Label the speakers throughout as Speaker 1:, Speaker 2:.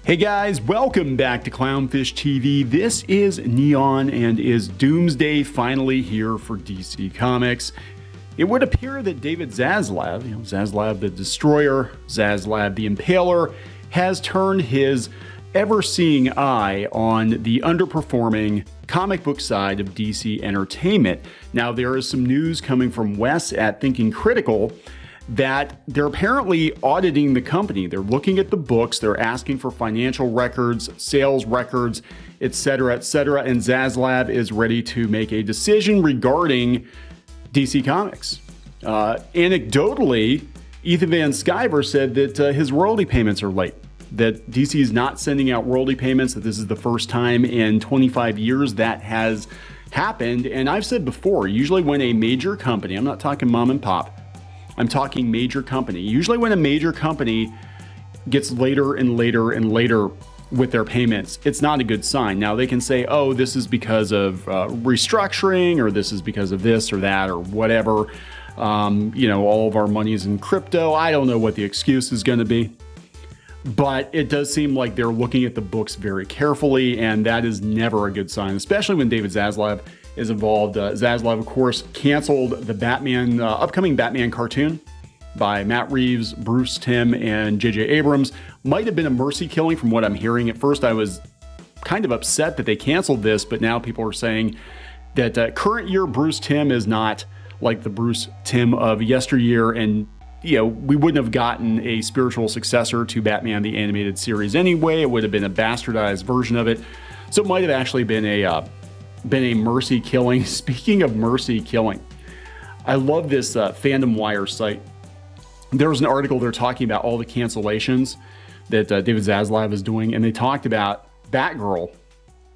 Speaker 1: Hey guys, welcome back to Clownfish TV. This is Neon, and is Doomsday finally here for DC Comics? It would appear that David Zaslav, Zaslav the Destroyer, Zaslav the Impaler, has turned his ever-seeing eye on the underperforming comic book side of DC Entertainment. Now, there is some news coming from Wes at Thinking Critical that they're apparently auditing the company. They're looking at the books, they're asking for financial records, sales records, etc., etc., and Zaslav is ready to make a decision regarding DC Comics. Anecdotally, Ethan Van Sciver said that his royalty payments are late, that DC is not sending out royalty payments, that this is the first time in 25 years that has happened. And I've said before, usually when a major company, I'm not talking mom and pop, I'm talking major company. Usually when a major company gets later and later and later with their payments, it's not a good sign. Now they can say, oh, this is because of restructuring, or this is because of this or that or whatever. All of our money is in crypto. I don't know what the excuse is going to be. But it does seem like they're looking at the books very carefully, and that is never a good sign, especially when David Zaslav is involved. Zaslav, of course, canceled the Batman, upcoming Batman cartoon by Matt Reeves, Bruce Timm, and J.J. Abrams. Might have been a mercy killing from what I'm hearing. At first, I was kind of upset that they canceled this, but now people are saying that current year Bruce Timm is not like the Bruce Timm of yesteryear, and we wouldn't have gotten a spiritual successor to Batman the Animated Series anyway. It would have been a bastardized version of it. So it might have actually been a mercy killing. Speaking of mercy killing, I love this Fandom Wire site. There was an article there talking about all the cancellations that David Zaslav is doing, and they talked about Batgirl,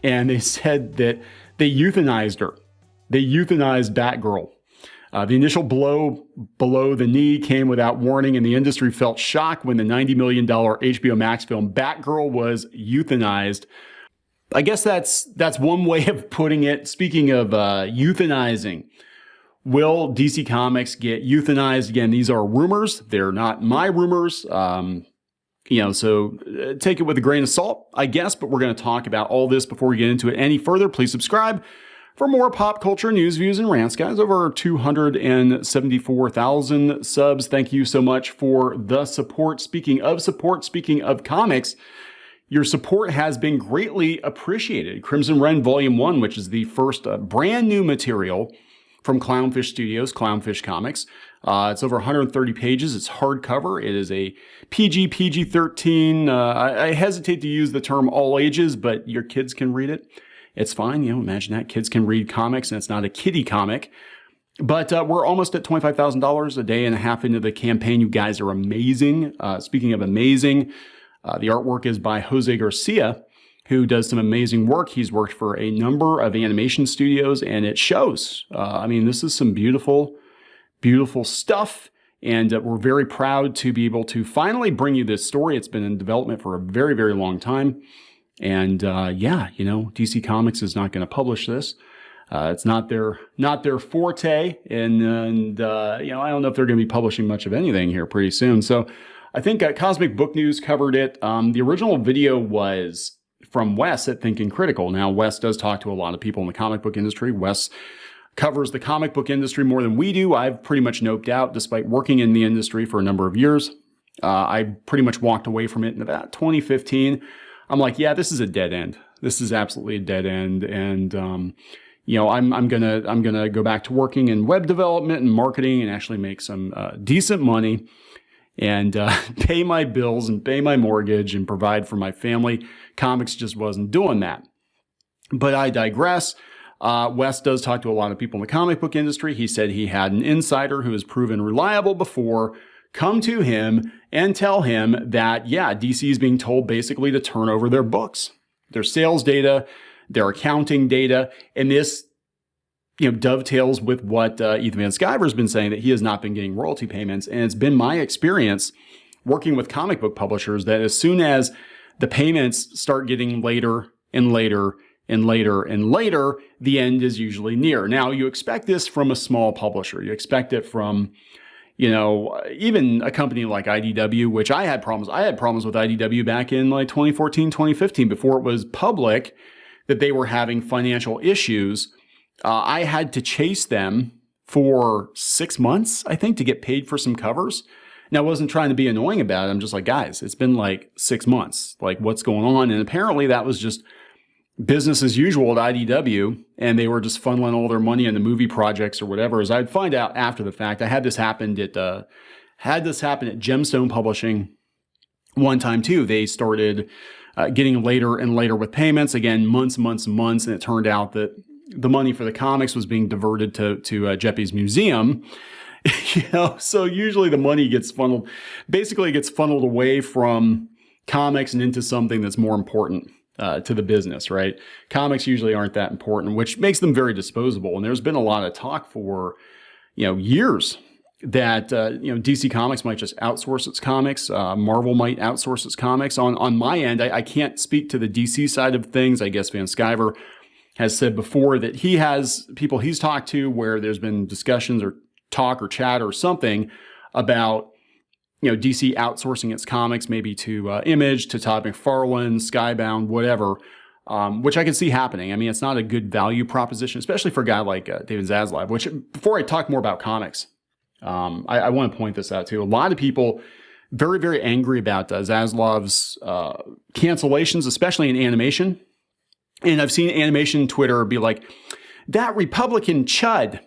Speaker 1: and they said that they euthanized her. They euthanized Batgirl. The initial blow below the knee came without warning, and the industry felt shock when the $90 million HBO Max film Batgirl was euthanized. I guess that's one way of putting it. Speaking of euthanizing, will DC Comics get euthanized? Again, these are rumors. They're not my rumors. So take it with a grain of salt, I guess, but we're going to talk about all this before we get into it any further. Please subscribe for more pop culture news, views, and rants, guys. Over 274,000 subs. Thank you so much for the support. Speaking of comics, your support has been greatly appreciated. Crimson Ren Volume 1, which is the first brand new material from Clownfish Studios, Clownfish Comics. It's over 130 pages. It's hardcover. It is a PG-13. I hesitate to use the term all ages, but your kids can read it. It's fine. Imagine that. Kids can read comics, and it's not a kiddie comic. But we're almost at $25,000 a day and a half into the campaign. You guys are amazing. Speaking of amazing, the artwork is by Jose Garcia, who does some amazing work. He's worked for a number of animation studios, and it shows. This is some beautiful, beautiful stuff. And we're very proud to be able to finally bring you this story. It's been in development for a very, very long time. And DC Comics is not going to publish this. It's not their forte, and I don't know if they're going to be publishing much of anything here pretty soon. So I think Cosmic Book News covered it. The original video was from Wes at Thinking Critical. Now, Wes does talk to a lot of people in the comic book industry. Wes covers the comic book industry more than we do. I've pretty much noped out, despite working in the industry for a number of years. I pretty much walked away from it in about 2015. I'm like, yeah, this is a dead end. This is absolutely a dead end. And, I'm gonna go back to working in web development and marketing and actually make some decent money and pay my bills and pay my mortgage and provide for my family. Comics just wasn't doing that. But I digress. Wes does talk to a lot of people in the comic book industry. He said he had an insider who has proven reliable before come to him and tell him that, DC is being told basically to turn over their books, their sales data, their accounting data. And this, dovetails with what Ethan Van Sciver has been saying, that he has not been getting royalty payments. And it's been my experience working with comic book publishers that as soon as the payments start getting later and later and later and later, the end is usually near. Now, you expect this from a small publisher. You expect it from You know, even a company like IDW, which I had problems with IDW back in like 2014, 2015, before it was public that they were having financial issues. I had to chase them for 6 months, I think, to get paid for some covers. Now, I wasn't trying to be annoying about it. I'm just like, guys, it's been like 6 months. Like, what's going on? And apparently that was just business as usual at IDW, and they were just funneling all their money into movie projects or whatever. As I'd find out after the fact, I had this happen at Gemstone Publishing one time too. They started getting later and later with payments. Again, months, and it turned out that the money for the comics was being diverted to Jeppy's museum. You know, so usually the money gets funneled away from comics and into something that's more important to the business, right? Comics usually aren't that important, which makes them very disposable. And there's been a lot of talk for, years that, DC Comics might just outsource its comics. Marvel might outsource its comics. On my end, I can't speak to the DC side of things. I guess Van Sciver has said before that he has people he's talked to where there's been discussions or talk or chat or something about DC outsourcing its comics, maybe to Image, to Todd McFarlane, Skybound, whatever, which I can see happening. I mean, it's not a good value proposition, especially for a guy like David Zaslav, which, before I talk more about comics, I want to point this out too. A lot of people very, very angry about Zaslav's cancellations, especially in animation. And I've seen animation Twitter be like, that Republican chud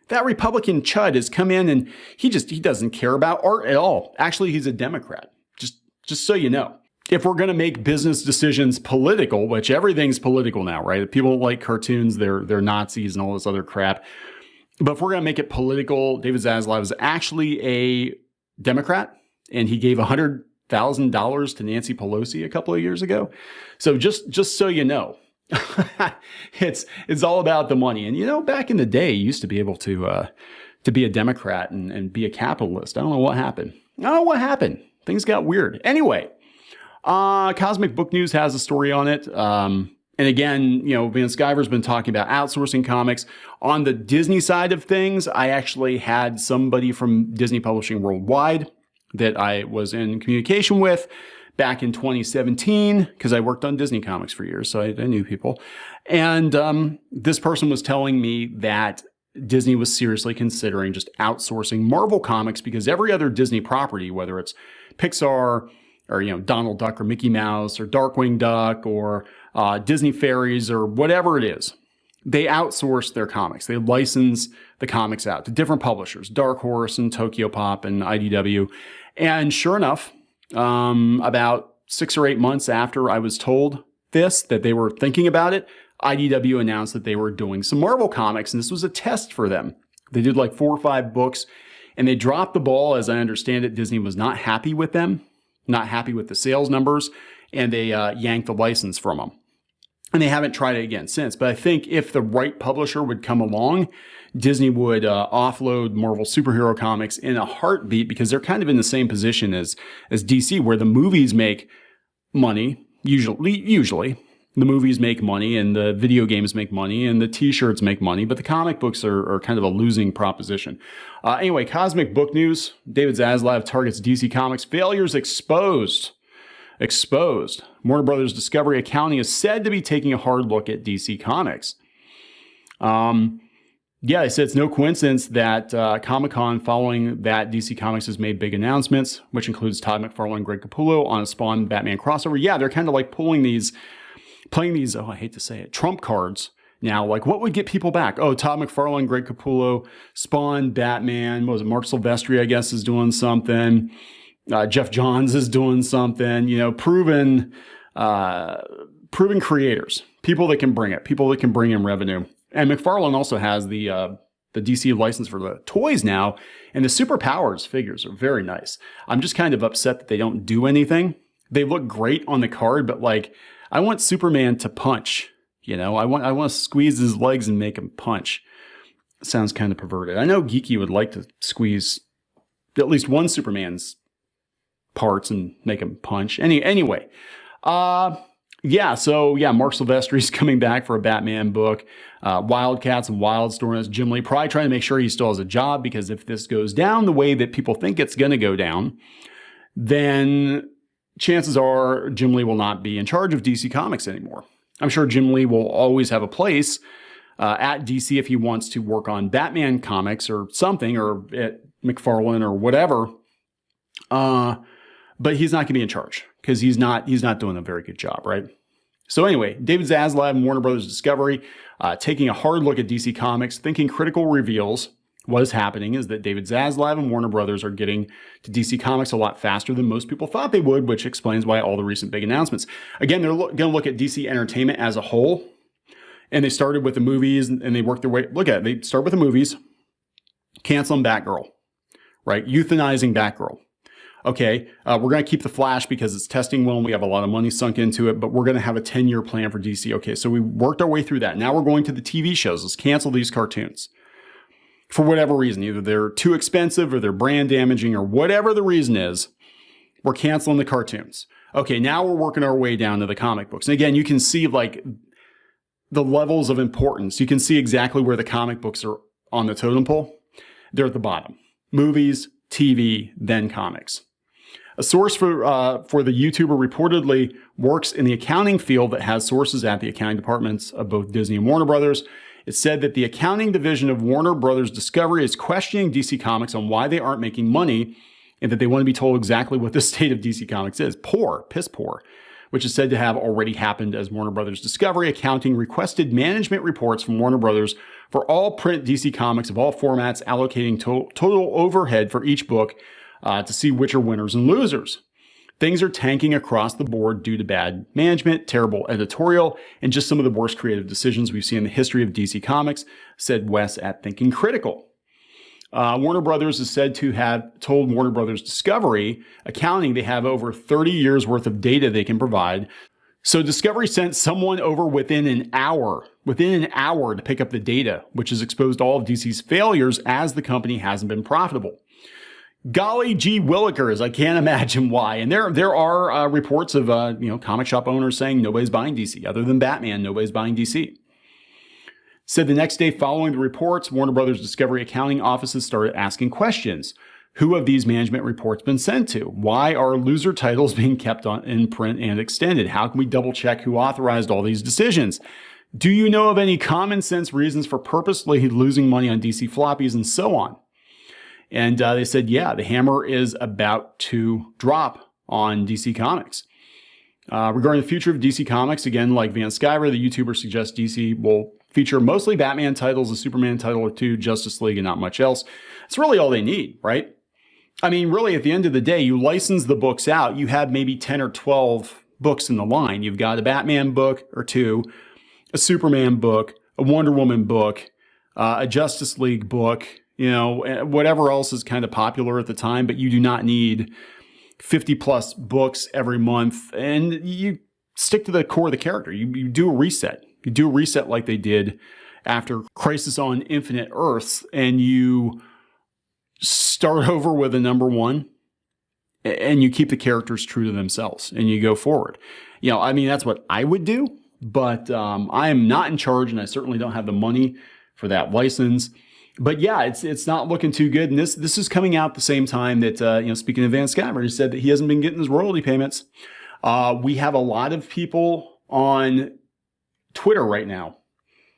Speaker 1: has come in and he doesn't care about art at all. Actually, he's a Democrat. Just so you know. If we're going to make business decisions political, which everything's political now, right? If people don't like cartoons, they're Nazis and all this other crap. But if we're going to make it political, David Zaslav is actually a Democrat, and he gave $100,000 to Nancy Pelosi a couple of years ago. So just so you know. It's all about the money. And back in the day, you used to be able to be a Democrat and be a capitalist. I don't know what happened. Things got weird. Anyway, Cosmic Book News has a story on it. And again, Van Sciver's been talking about outsourcing comics. On the Disney side of things, I actually had somebody from Disney Publishing Worldwide that I was in communication with back in 2017, because I worked on Disney comics for years, so I knew people. And this person was telling me that Disney was seriously considering just outsourcing Marvel comics, because every other Disney property, whether it's Pixar or Donald Duck or Mickey Mouse or Darkwing Duck or Disney Fairies or whatever it is, they outsource their comics. They license the comics out to different publishers, Dark Horse and Tokyo Pop and IDW. And sure enough, about 6 or 8 months after I was told that they were thinking about it, IDW announced that they were doing some Marvel comics, and this was a test for them. They did like 4 or 5 books, and they dropped the ball. As I understand it, Disney was not happy with them, not happy with the sales numbers, and they yanked the license from them. And they haven't tried it again since. But I think if the right publisher would come along, Disney would offload Marvel superhero comics in a heartbeat, because they're kind of in the same position as DC, where the movies make money, usually. The movies make money, and the video games make money, and the t-shirts make money, but the comic books are kind of a losing proposition. Anyway, Cosmic Book News, David Zaslav targets DC Comics, failures exposed. Warner Brothers Discovery Accounting is said to be taking a hard look at DC Comics. They said it's no coincidence that Comic-Con, following that, DC Comics has made big announcements, which includes Todd McFarlane and Greg Capullo on a Spawn Batman crossover. Yeah, they're kind of like playing these, I hate to say it, trump cards now. Like, what would get people back? Oh, Todd McFarlane, Greg Capullo, Spawn, Batman. What was it? Mark Silvestri, I guess, is doing something. Jeff Johns is doing something. Proven creators, people that can bring it, people that can bring in revenue. And McFarlane also has the DC license for the toys now, and the Superpowers figures are very nice. I'm just kind of upset that they don't do anything. They look great on the card, but like, I want Superman to punch. I want to squeeze his legs and make him punch. Sounds kind of perverted. I know Geeky would like to squeeze at least one Superman's parts and make him punch. Anyway, Yeah, so yeah, Mark Silvestri's coming back for a Batman book. Wildcats and Wildstorm as Jim Lee, probably trying to make sure he still has a job, because if this goes down the way that people think it's going to go down, then chances are Jim Lee will not be in charge of DC Comics anymore. I'm sure Jim Lee will always have a place at DC if he wants to work on Batman comics or something, or at McFarlane or whatever. But he's not going to be in charge, because he's not doing a very good job, right? So anyway, David Zaslav and Warner Brothers Discovery taking a hard look at DC Comics, thinking critical reveals. What is happening is that David Zaslav and Warner Brothers are getting to DC Comics a lot faster than most people thought they would, which explains why all the recent big announcements. Again, they're going to look at DC Entertainment as a whole, and they started with the movies, and they worked their way. Look at it. They start with the movies, canceling Batgirl, right? Euthanizing Batgirl. Okay, we're going to keep the Flash because it's testing well and we have a lot of money sunk into it, but we're going to have a 10-year plan for DC. Okay, so we worked our way through that. Now we're going to the TV shows. Let's cancel these cartoons. For whatever reason, either they're too expensive or they're brand damaging or whatever the reason is, we're canceling the cartoons. Okay, now we're working our way down to the comic books. And again, you can see like the levels of importance. You can see exactly where the comic books are on the totem pole. They're at the bottom. Movies, TV, then comics. A source for the YouTuber reportedly works in the accounting field that has sources at the accounting departments of both Disney and Warner Brothers. It said that the accounting division of Warner Brothers Discovery is questioning DC Comics on why they aren't making money, and that they want to be told exactly what the state of DC Comics is. Poor, piss poor, which is said to have already happened, as Warner Brothers Discovery Accounting requested management reports from Warner Brothers for all print DC Comics of all formats, allocating total overhead for each book to see which are winners and losers. Things are tanking across the board due to bad management, terrible editorial, and just some of the worst creative decisions we've seen in the history of DC Comics, said Wes at Thinking Critical. Warner Brothers is said to have told Warner Brothers Discovery Accounting they have over 30 years worth of data they can provide. So Discovery sent someone over within an hour to pick up the data, which has exposed all of DC's failures as the company hasn't been profitable. Golly gee willikers, I can't imagine why. And there are reports of comic shop owners saying nobody's buying DC. Other than Batman, nobody's buying DC. Said the next day following the reports, Warner Brothers Discovery accounting offices started asking questions. Who have these management reports been sent to? Why are loser titles being kept in print and extended? How can we double check who authorized all these decisions? Do you know of any common sense reasons for purposely losing money on DC floppies and so on? And they said, yeah, the hammer is about to drop on DC Comics. Regarding the future of DC Comics, again, like Van Sciver, the YouTuber suggests DC will feature mostly Batman titles, a Superman title or two, Justice League, and not much else. It's really all they need, right? I mean, really, at the end of the day, you license the books out. You have maybe 10 or 12 books in the line. You've got a Batman book or two, a Superman book, a Wonder Woman book, a Justice League book, whatever else is kind of popular at the time, but you do not need 50 plus books every month. And you stick to the core of the character. You do a reset. You do a reset like they did after Crisis on Infinite Earths, and you start over with a number one, and you keep the characters true to themselves, and you go forward. That's what I would do, but I am not in charge, and I certainly don't have the money for that license. But yeah, it's not looking too good, and this is coming out at the same time that speaking of Van Sciver, he said that he hasn't been getting his royalty payments. We have a lot of people on Twitter right now,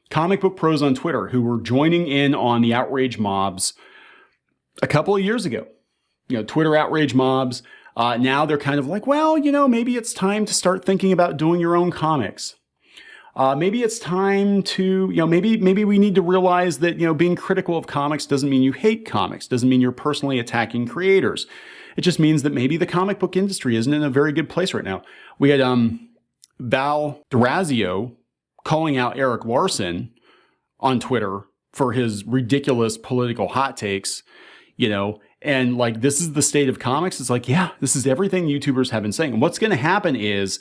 Speaker 1: comic book pros on Twitter, who were joining in on the outrage mobs a couple of years ago. Twitter outrage mobs. Now they're kind of like, well, maybe it's time to start thinking about doing your own comics. Maybe it's time to, maybe we need to realize that, being critical of comics doesn't mean you hate comics, doesn't mean you're personally attacking creators. It just means that maybe the comic book industry isn't in a very good place right now. We had Val D'Orazio calling out Eric Larson on Twitter for his ridiculous political hot takes, and like, this is the state of comics. It's like, yeah, this is everything YouTubers have been saying. And what's going to happen is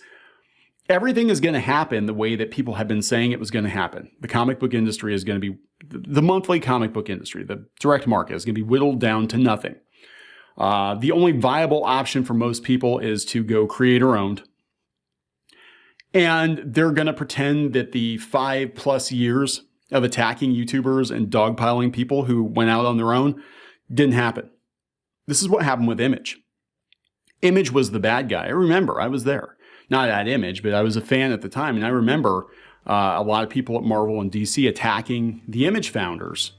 Speaker 1: everything is going to happen the way that people have been saying it was going to happen. The comic book industry is going to be, the monthly comic book industry, the direct market is going to be whittled down to nothing. The only viable option for most people is to go creator owned. And they're going to pretend that the 5+ years of attacking YouTubers and dogpiling people who went out on their own didn't happen. This is what happened with Image. Image was the bad guy. I remember, I was there. Not at Image, but I was a fan at the time. And I remember a lot of people at Marvel and DC attacking the Image founders.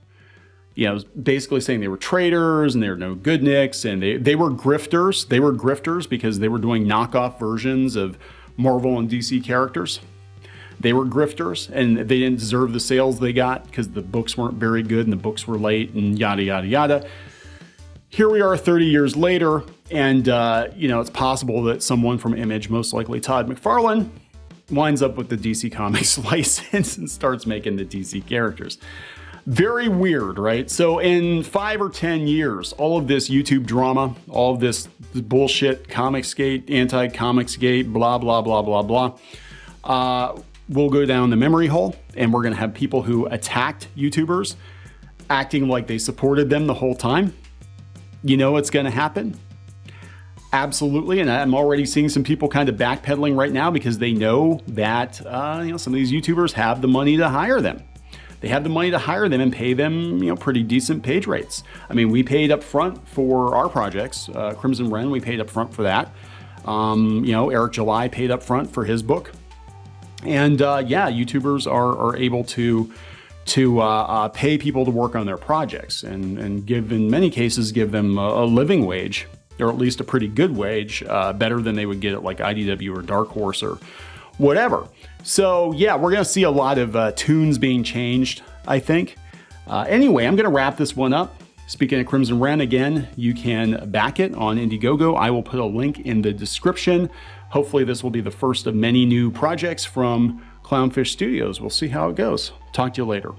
Speaker 1: You know, basically saying they were traitors and they were no good nicks, and they were grifters. They were grifters because they were doing knockoff versions of Marvel and DC characters. They were grifters, and they didn't deserve the sales they got because the books weren't very good and the books were late and yada, yada, yada. Here we are 30 years later, and you know, it's possible that someone from Image, most likely Todd McFarlane, winds up with the DC Comics license and starts making the DC characters. Very weird, right? So in 5 or 10 years, all of this YouTube drama, all of this bullshit, Comicsgate, anti-Comicsgate, blah, blah, blah, blah, blah, will go down the memory hole, and we're going to have people who attacked YouTubers acting like they supported them the whole time. You know what's going to happen? Absolutely, and I'm already seeing some people kind of backpedaling right now because they know that you know, some of these YouTubers have the money to hire them. They have the money to hire them and pay them, you know, pretty decent page rates. I mean, we paid up front for our projects. Crimson Wren, we paid up front for that. You know, Eric July paid up front for his book. And yeah, YouTubers are able to pay people to work on their projects and give, in many cases, give them a living wage, or at least a pretty good wage, better than they would get at like IDW or Dark Horse or whatever. So yeah, we're going to see a lot of tunes being changed, I think. Anyway, I'm going to wrap this one up. Speaking of Crimson Wren, again, you can back it on Indiegogo. I will put a link in the description. Hopefully this will be the first of many new projects from Clownfish Studios. We'll see how it goes. Talk to you later.